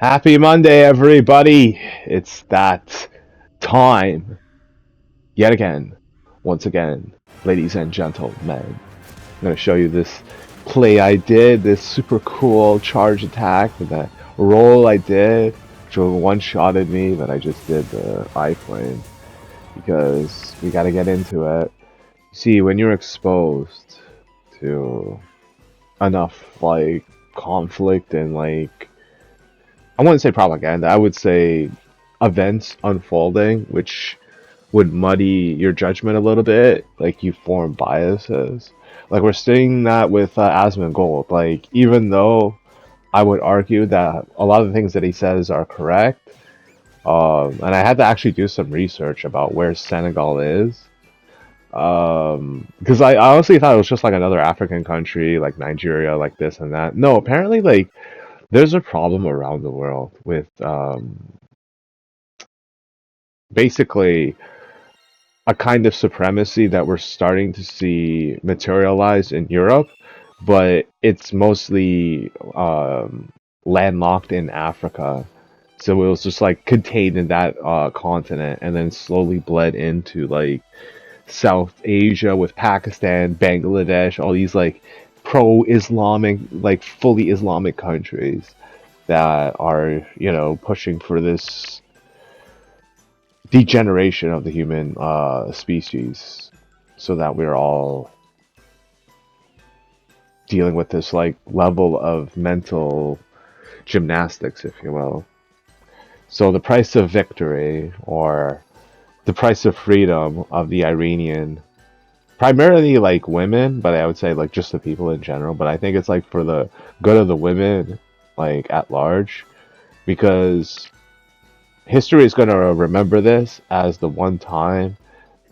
Happy Monday, everybody! It's that time yet again, once again, ladies and gentlemen. I'm gonna show you this play I did, this super cool charge attack, and that roll I did, which one-shotted me, but I just did the iframe because we gotta get into it. See, when you're exposed to enough like conflict and like I wouldn't say propaganda. I would say events unfolding, which would muddy your judgment a little bit. Like you form biases. Like we're seeing that with Asmongold. Like even though I would argue that a lot of the things that he says are correct, and I had to actually do some research about where Senegal is. Because I honestly thought it was just like another African country, like Nigeria, like this and that. No, apparently, like there's a problem around the world with basically a kind of supremacy that we're starting to see materialize in Europe, but it's mostly landlocked in Africa. So it was just like contained in that continent and then slowly bled into like South Asia with Pakistan, Bangladesh, all these like pro-Islamic, like fully Islamic countries that are, pushing for this degeneration of the human species so that we're all dealing with this like level of mental gymnastics, if you will. So the price of victory or the price of freedom of the Iranian, primarily like women, but I would say like just the people in general, but I think it's like for the good of the women like at large because history is going to remember this as the one time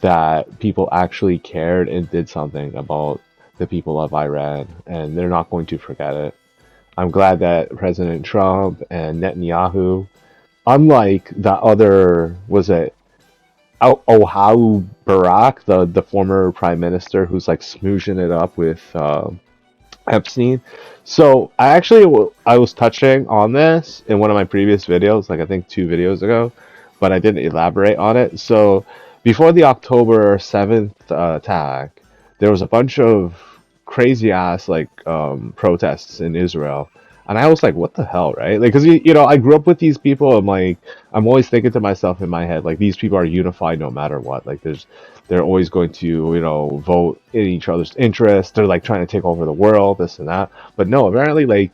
that people actually cared and did something about the people of Iran, and they're not going to forget it. I'm glad that President Trump and Netanyahu, unlike the other, was it Ohau Barak, the former prime minister who's like smooching it up with Epstein. So I was touching on this in one of my previous videos, like I think 2 videos ago, but I didn't elaborate on it. So before the October 7th attack, there was a bunch of crazy ass like protests in Israel. And I was like, what the hell, right? Like, cause I grew up with these people. I'm always thinking to myself in my head, like, these people are unified no matter what. Like, they're always going to, vote in each other's interest. They're like trying to take over the world, this and that. But no, apparently, like,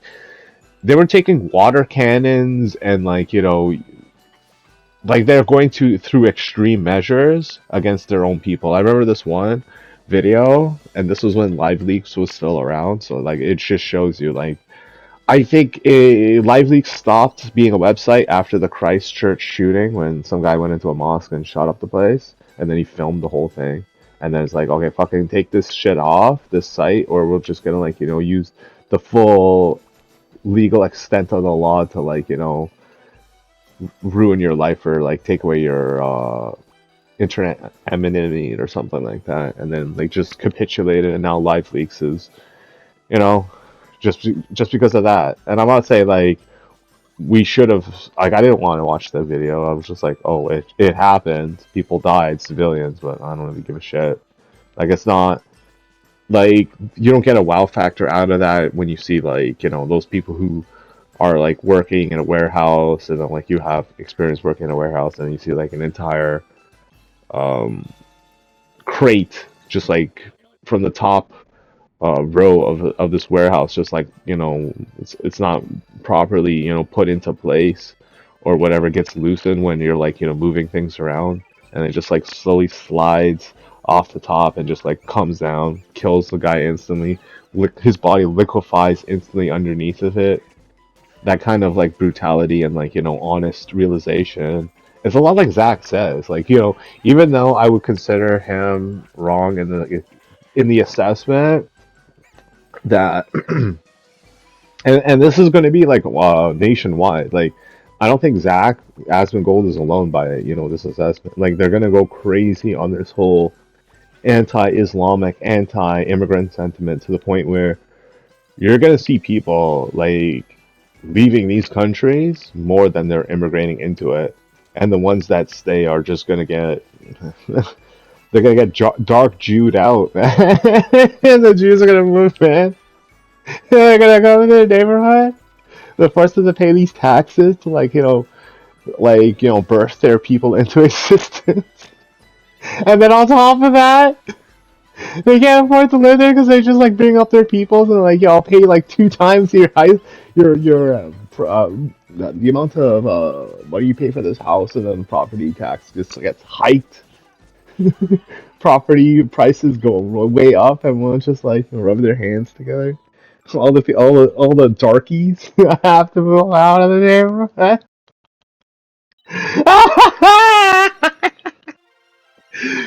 they were taking water cannons and like they're going to through extreme measures against their own people. I remember this one video, and this was when Live Leaks was still around. So like, it just shows you like I think LiveLeak stopped being a website after the Christchurch shooting when some guy went into a mosque and shot up the place, and then he filmed the whole thing. And then it's like, okay, fucking take this shit off this site, or we're just gonna like use the full legal extent of the law to like ruin your life or like take away your internet anonymity or something like that. And then like just capitulated, and now LiveLeaks is you know just because of that. And I'm not saying like we should have like I didn't want to watch the video. I was just like, oh, it happened. People died, civilians, but I don't really give a shit. Like it's not like you don't get a wow factor out of that when you see like those people who are like working in a warehouse, and then like you have experience working in a warehouse, and you see like an entire um crate just like from the top row of this warehouse, just like it's not properly put into place, or whatever gets loosened when you're like moving things around, and it just like slowly slides off the top and just like comes down, kills the guy instantly. His body liquefies instantly underneath of it. That kind of like brutality and like honest realization. It's a lot like Zach says, like even though I would consider him wrong in the assessment that and this is going to be like nationwide. Like, I don't think Zach Asmongold is alone by this assessment. Like, they're going to go crazy on this whole anti-Islamic, anti-immigrant sentiment to the point where you're going to see people like leaving these countries more than they're immigrating into it. And the ones that stay are just gonna get they're gonna get dark Jewed out, man. And the Jews are gonna move, man. They're gonna come into the neighborhood. They're forced to pay these taxes to birth their people into existence. And then on top of that, they can't afford to live there because they just like bring up their peoples and like, yo, I'll pay like two times the amount of what do you pay for this house, and then property tax just gets hiked. Property prices go way up. Everyone's just like rubbing their hands together. So all the darkies have to move out of the neighborhood.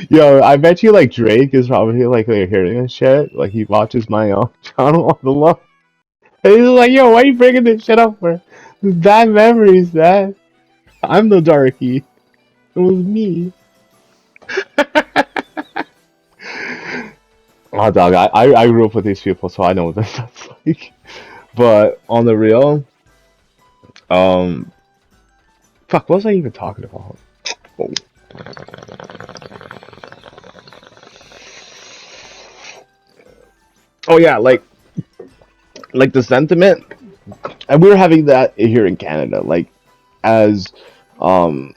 Yo, I bet you like Drake is probably like hearing this shit. Like he watches my own channel on the low. And he's like, yo, why are you bringing this shit up for? Bad memories, man. I'm the darky. It was me. Oh, dog, I grew up with these people, so I know what that's like. But on the real, um, fuck, what was I even talking about? Oh, oh yeah, like the sentiment, and we were having that here in Canada. Like as um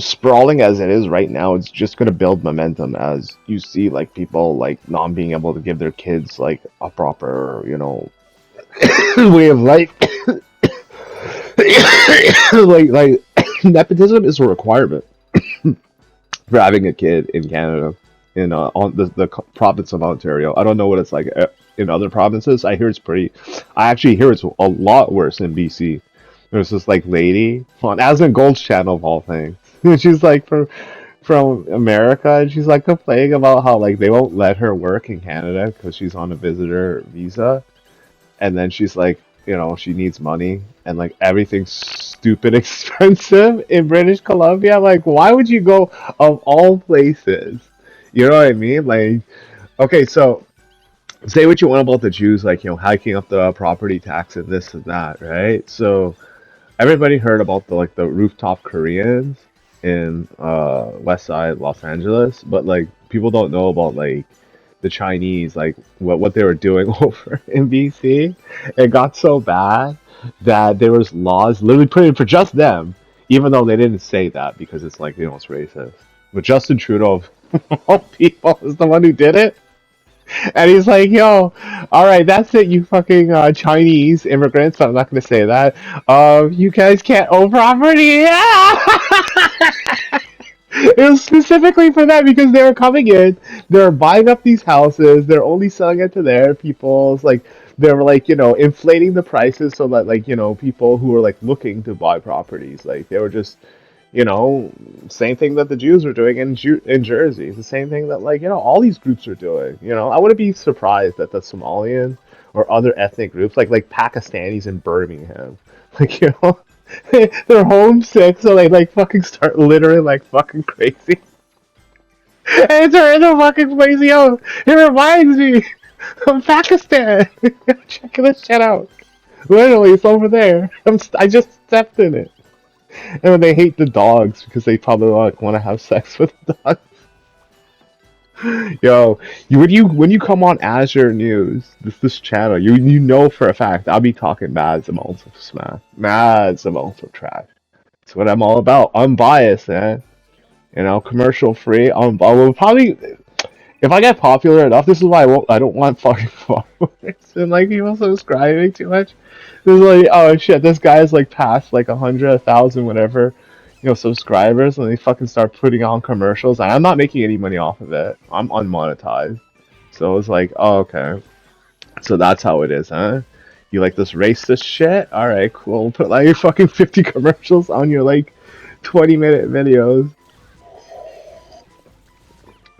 sprawling as it is right now, it's just gonna build momentum as you see like people like not being able to give their kids like a proper, way of life. like nepotism is a requirement for having a kid in Canada, in on the province of Ontario. I don't know what it's like in other provinces. I hear it's pretty. I actually hear it's a lot worse in BC. There's this like lady on Asmund Gold's channel of all things. She's like from America, and she's like complaining about how like they won't let her work in Canada because she's on a visitor visa, and then she's like, she needs money, and like everything's stupid expensive in British Columbia. Like, why would you go of all places? You know what I mean? Like, okay, so say what you want about the Jews, like, hiking up the property tax and this and that, right? So everybody heard about the rooftop Koreans in West Side Los Angeles, but like people don't know about like the Chinese, like what they were doing over in BC. It got so bad that there was laws literally put in for just them, even though they didn't say that because it's like it's racist. But Justin Trudeau, of all people, is the one who did it. And he's like, yo, all right, that's it, you fucking Chinese immigrants. I'm not going to say that. You guys can't own property. It was specifically for that because they were coming in, they're buying up these houses, they're only selling it to their peoples. Like, they were like, inflating the prices so that, like, people who were like looking to buy properties, like, they were just you know, same thing that the Jews were doing in Jersey. It's the same thing that like all these groups are doing. I wouldn't be surprised that the Somalians or other ethnic groups like Pakistanis in Birmingham, like they're homesick, so they like fucking start littering like fucking crazy. And they're fucking crazy. Yo, it reminds me of Pakistan. Check this shit out. Literally, it's over there. I just stepped in it. And they hate the dogs because they probably like want to have sex with dogs. Yo, when you come on Azure News, this channel, you know for a fact I'll be talking mad amounts of smash, mad amounts of trash. That's what I'm all about. Unbiased, man. Commercial free. I will probably, if I get popular enough, this is why I don't want fucking followers and like people subscribing too much. This is like, oh shit, this guy's like past like 100,000, whatever, subscribers, and they fucking start putting on commercials, and I'm not making any money off of it. I'm unmonetized, so it's like, oh okay, so that's how it is, huh? You like this racist shit? All right, cool. Put like fucking 50 commercials on your like 20-minute videos.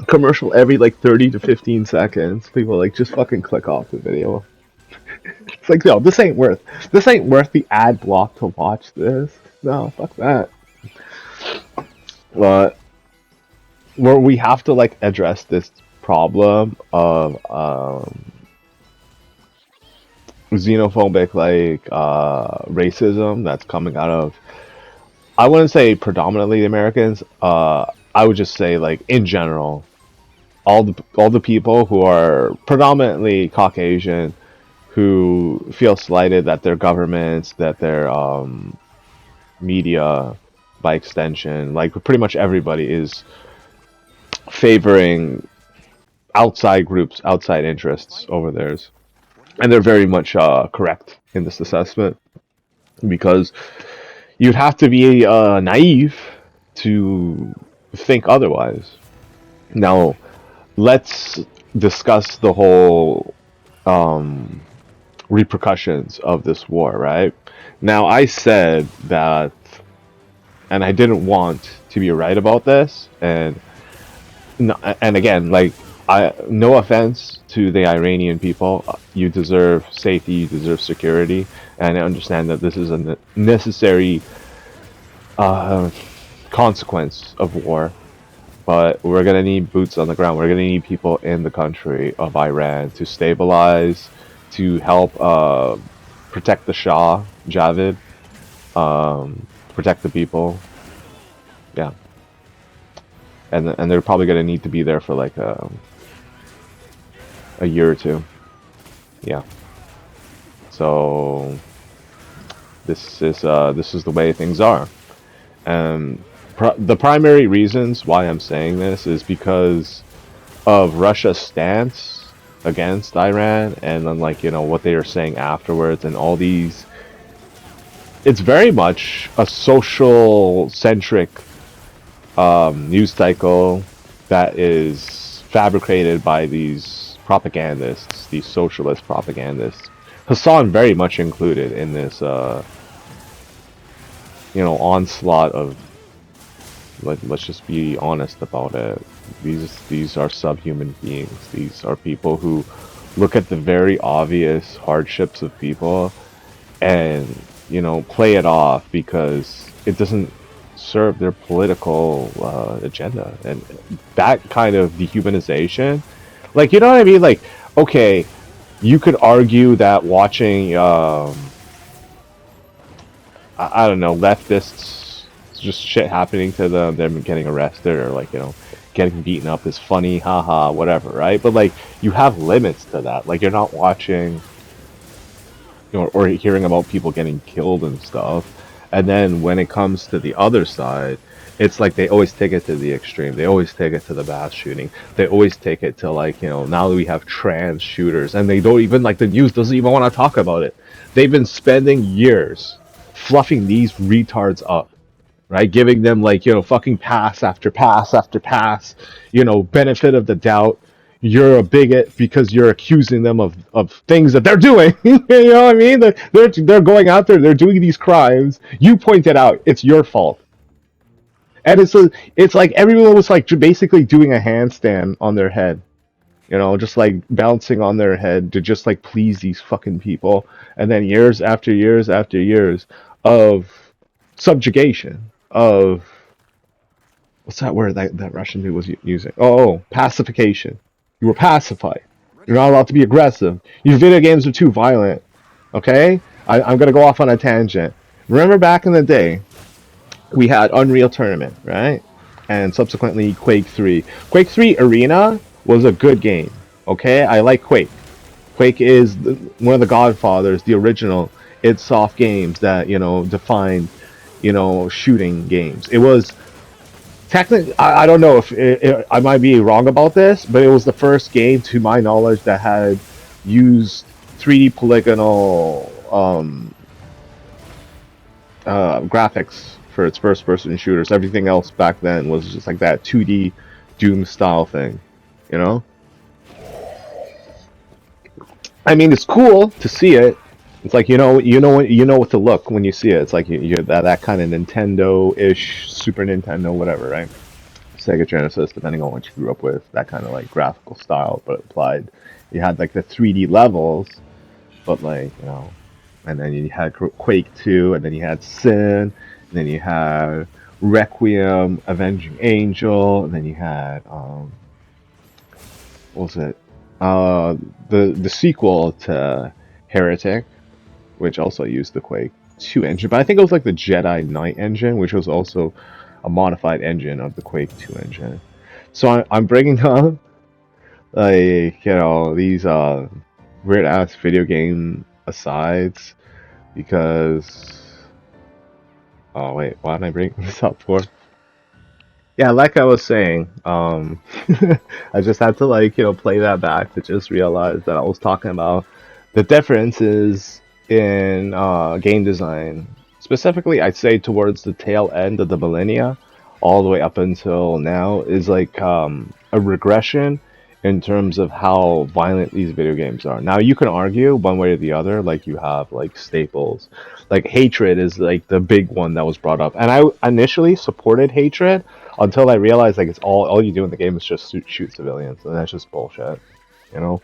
Commercial every like 30 to 15 seconds. People like just fucking click off the video. It's like, no, this ain't worth the ad block to watch this. No, fuck that. But where we have to like address this problem of xenophobic like racism that's coming out of, I wouldn't say predominantly the Americans. I would just say like in general, all the people who are predominantly Caucasian who feel slighted that their governments, that their media, by extension, like pretty much everybody is favoring outside groups, outside interests over theirs, and they're very much correct in this assessment because you'd have to be naive to think otherwise. Now, let's discuss the whole repercussions of this war, right? Now, I said that, and I didn't want to be right about this, and and again, like, no offense to the Iranian people, you deserve safety, you deserve security, and I understand that this is a necessary uh, consequence of war. But we're gonna need boots on the ground. We're gonna need people in the country of Iran to stabilize, to help protect the Shah, Javid, protect the people. Yeah, and they're probably gonna need to be there for like a year or two. Yeah. So this is the way things are, and the primary reasons why I'm saying this is because of Russia's stance against Iran, and then like what they are saying afterwards, and all these. It's very much a social centric news cycle that is fabricated by these propagandists, these socialist propagandists. Hassan very much included in this, onslaught of. Let's just be honest about it. These are subhuman beings. These are people who look at the very obvious hardships of people and play it off because it doesn't serve their political agenda, and that kind of dehumanization, like what I mean, like okay, you could argue that watching I don't know, leftists, just shit happening to them getting arrested or like getting beaten up is funny, haha, whatever, right? But like you have limits to that. Like you're not watching or hearing about people getting killed and stuff. And then when it comes to the other side, it's like they always take it to the extreme. They always take it to the mass shooting. They always take it to like, now that we have trans shooters, and they don't even, like, the news doesn't even want to talk about it. They've been spending years fluffing these retards up, right? Giving them like, fucking pass after pass after pass, benefit of the doubt. You're a bigot because you're accusing them of things that they're doing. You know what I mean? They're going out there, they're doing these crimes. You pointed out it's your fault. And it's like everyone was like basically doing a handstand on their head, just like bouncing on their head to just like please these fucking people. And then years after years after years of subjugation, of what's that word that Russian dude was using? Oh, pacification. You were pacified. You're not allowed to be aggressive. Your video games are too violent. Okay? I'm gonna go off on a tangent. Remember back in the day, we had Unreal Tournament, right? And subsequently Quake 3. Quake 3 Arena was a good game. Okay? I like Quake. Quake is one of the godfathers, the original id Soft games that, defined, shooting games. It was technically, I don't know if I might be wrong about this, but it was the first game, to my knowledge, that had used 3D polygonal graphics for its first-person shooters. Everything else back then was just like that 2D Doom style thing, you know? I mean, it's cool to see it. It's like what to look when you see it. It's like you that kind of Nintendo-ish, Super Nintendo, whatever, right? Sega Genesis, depending on what you grew up with, that kind of like graphical style, but applied. You had like the 3D levels, but like and then you had Quake 2, and then you had Sin, and then you had Requiem, Avenging Angel, and then you had what was it? The sequel to Heretic, which also used the Quake 2 engine, but I think it was like the Jedi Knight engine, which was also a modified engine of the Quake 2 engine. So I'm bringing up like these weird ass video game asides because oh wait, why did I bring this up for? Yeah, like I was saying, I just had to like, play that back to just realize that I was talking about the differences in game design. Specifically, I'd say towards the tail end of the millennia, all the way up until now, is like a regression in terms of how violent these video games are. Now, you can argue one way or the other, like you have like staples. Like hatred is like the big one that was brought up. And I initially supported hatred until I realized like it's all you do in the game is just shoot civilians, and that's just bullshit. You know,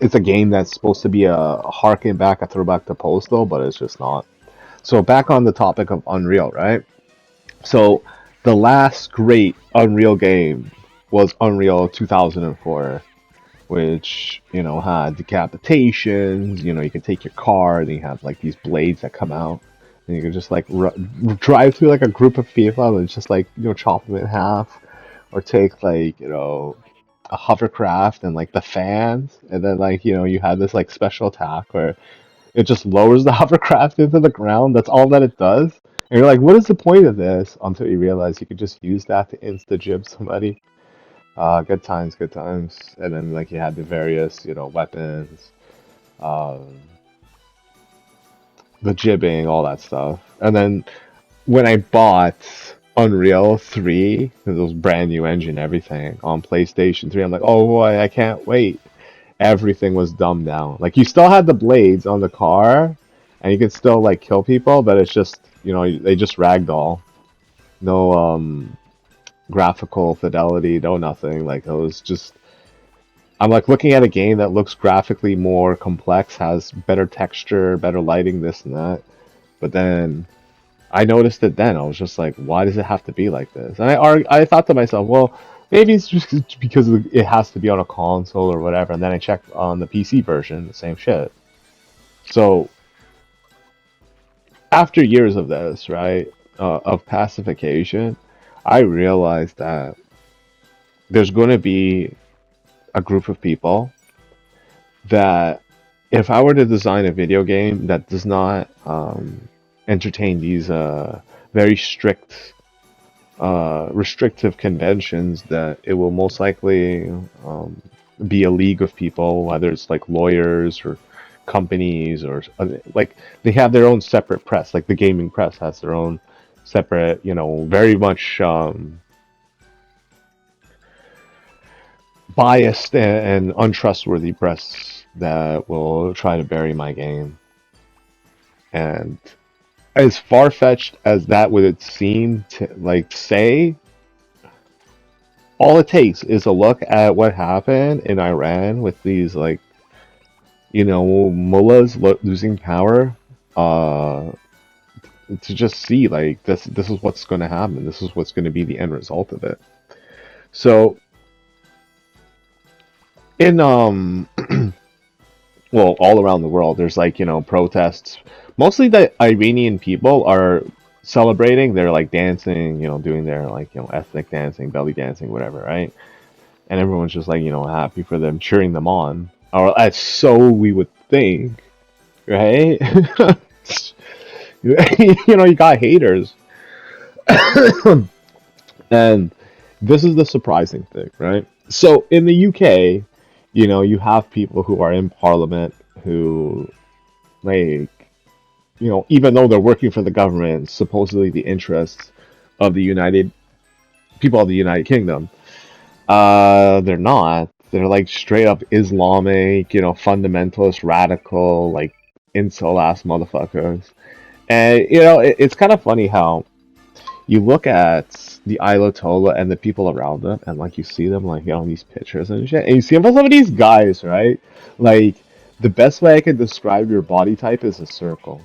it's a game that's supposed to be a harken back, a throwback to Postal, but it's just not. So back on the topic of Unreal, right? So the last great Unreal game was Unreal 2004, which had decapitations. You can take your car and you have like these blades that come out, and you can just like drive through like a group of people and just like chop them in half, or take like a hovercraft and like the fans, and then like you have this like special attack where it just lowers the hovercraft into the ground. That's all that it does. And you're like, what is the point of this? Until you realize you could just use that to insta jib somebody. Good times, good times. And then like you had the various, weapons, um, the jibbing, all that stuff. And then when I bought Unreal 3, it was brand new engine, everything on PlayStation 3, I'm like, oh boy, I can't wait. Everything was dumbed down. Like you still had the blades on the car, and you could still like kill people, but it's just they just ragdoll. No graphical fidelity, no nothing. Like it was just I'm like looking at a game that looks graphically more complex, has better texture, better lighting, this and that. But then I noticed it then. I was just like, why does it have to be like this? And I thought to myself, well, maybe it's just because it has to be on a console or whatever. And then I checked on the PC version, the same shit. So after years of this, right, of pacification, I realized that there's going to be a group of people that if I were to design a video game that does not entertain these very strict restrictive conventions, that it will most likely be a league of people, whether it's like lawyers or companies or like they have their own separate press, like the gaming press has their own separate, very much biased and untrustworthy press that will try to bury my game. And as far-fetched as that would seem to like say, all it takes is a look at what happened in Iran with these like mullahs losing power, uh to just see like this is what's going to happen, this is what's going to be the end result of it. So in well, all around the world, there's like, protests. Mostly the Iranian people are celebrating. They're like dancing, doing their like, ethnic dancing, belly dancing, whatever, right? And everyone's just like, happy for them, cheering them on. Or so we would think, right? You got haters. And this is the surprising thing, right? So in the UK, you have people who are in parliament who like even though they're working for the government, supposedly the interests of the United people of the United Kingdom, they're not. They're like straight up Islamic, fundamentalist, radical, like incel ass motherfuckers. And it's kind of funny how you look at the Ayatollah and the people around them, and like you see them like these pictures and shit, and you see some of these guys, right? Like the best way I can describe your body type is a circle.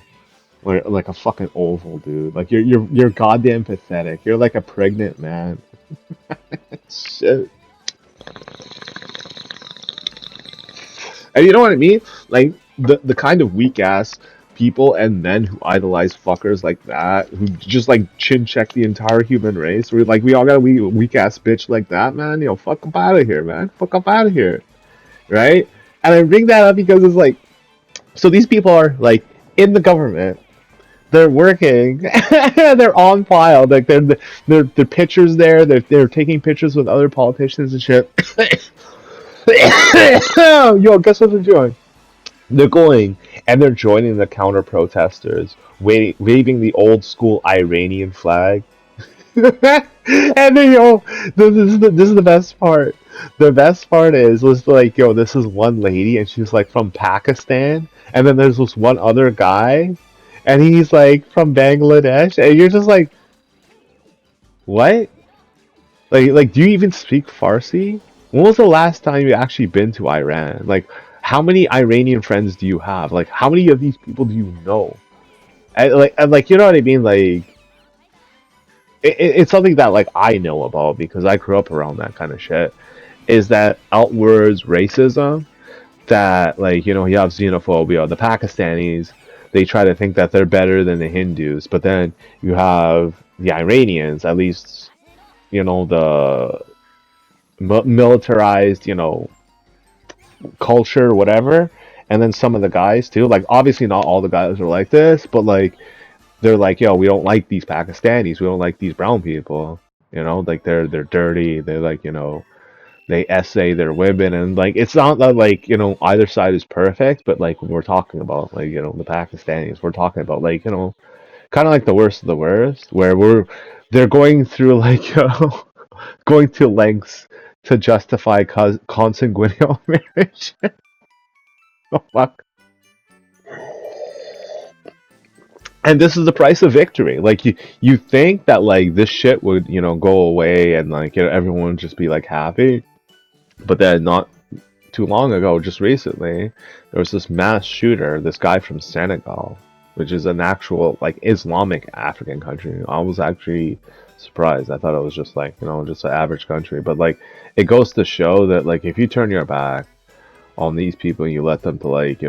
Or like a fucking oval, dude. Like you're goddamn pathetic. You're like a pregnant man. Shit. And you know what I mean? Like the kind of weak ass people and men who idolize fuckers like that, who just like chin check the entire human race. We're like, we all got a weak ass bitch like that, man. Fuck up out of here, man. Fuck up out of here, right? And I bring that up because it's like, so these people are like in the government. They're working. They're on file. Like they're pictures there. They're taking pictures with other politicians and shit. Yo, guess what they're doing? They're going and they're joining the counter protesters, waving the old school Iranian flag. And then this is the best part. The best part was like, yo, this is one lady and she's like from Pakistan, and then there's this one other guy, and he's like from Bangladesh, and you're just like, what? Do you even speak Farsi? When was the last time you actually been to Iran? Like, how many Iranian friends do you have? Like, how many of these people do you know? And you know what I mean? Like, it's something that like I know about because I grew up around that kind of shit. Is that outwards racism that you have xenophobia? The Pakistanis, they try to think that they're better than the Hindus, but then you have the Iranians, at least the militarized culture, whatever. And then some of the guys too, like obviously not all the guys are like this, but like they're like, yo, we don't like these Pakistanis, we don't like these brown people. Like they're dirty. They're like, they essay their women, and like it's not that like either side is perfect, but like when we're talking about like the Pakistanis, we're talking about like kind of like the worst of the worst, where they're going through like going to lengths to justify consanguineal marriage. Oh, fuck. And this is the price of victory. Like you think that like this shit would go away and like everyone would just be like happy, but then not too long ago, just recently, there was this mass shooter, this guy from Senegal, which is an actual like Islamic African country. I was actually surprised. I thought it was just like just an average country, but like it goes to show that like if you turn your back on these people and you let them to like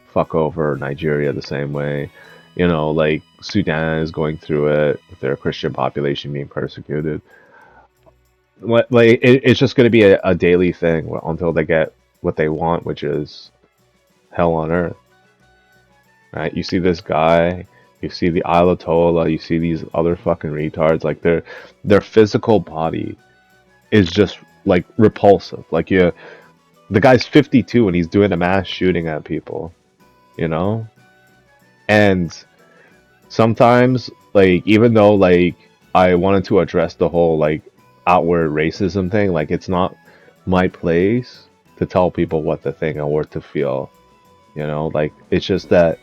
fuck over Nigeria the same way, like Sudan is going through it with their Christian population being persecuted. It's just going to be a daily thing until they get what they want, which is hell on earth. Right? You see this guy, you see the Ayatollah, you see these other fucking retards. Like their physical body is just like repulsive. Like the guy's 52 and he's doing a mass shooting at people. You know, and sometimes like even though like I wanted to address the whole like outward racism thing, like it's not my place to tell people what to think or what to feel. Like it's just that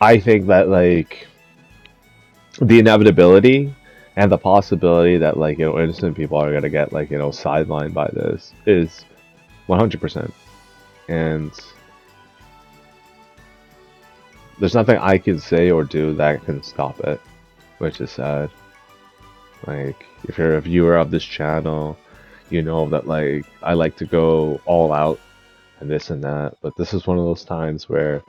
I think that like the inevitability and the possibility that like innocent people are gonna get like sidelined by this is 100%, and there's nothing I can say or do that can stop it, which is sad. Like, if you're a viewer of this channel, you know that like I like to go all out and this and that, but this is one of those times where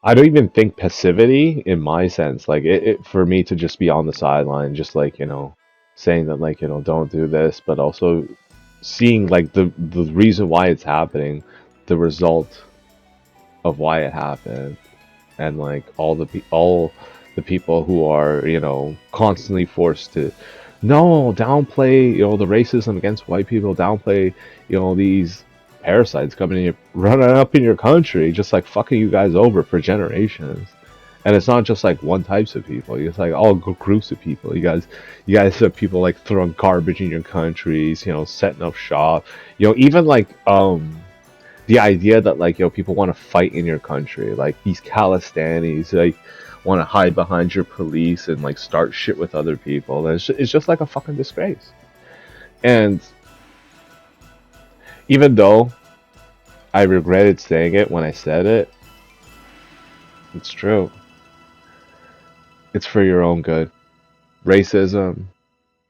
I don't even think passivity in my sense, like it for me to just be on the sideline, just like saying that like don't do this, but also seeing like the reason why it's happening, the result of why it happened, and like all the people who are constantly forced to no downplay the racism against white people, downplay these parasites coming in, running up in your country, just like fucking you guys over for generations. And it's not just like one types of people. It's like all groups of people. You guys have people like throwing garbage in your countries. Setting up shop. Even like the idea that like people want to fight in your country, like these Khalistanis, like want to hide behind your police and like start shit with other people. And it's just like a fucking disgrace. And even though I regretted saying it when I said it, it's true. It's for your own good. Racism,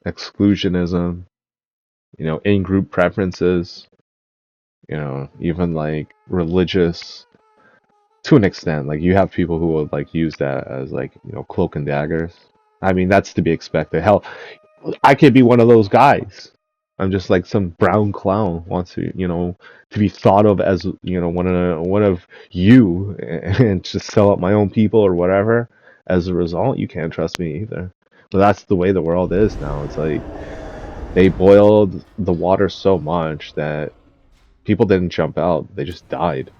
exclusionism, in-group preferences, even like religious to an extent. Like you have people who would like use that as like cloak and daggers. I mean, that's to be expected. Hell, I could be one of those guys. I'm just like some brown clown wants to to be thought of as one of you and just sell out my own people or whatever. As a result, you can't trust me either. But that's the way the world is now. It's like they boiled the water so much that people didn't jump out; they just died.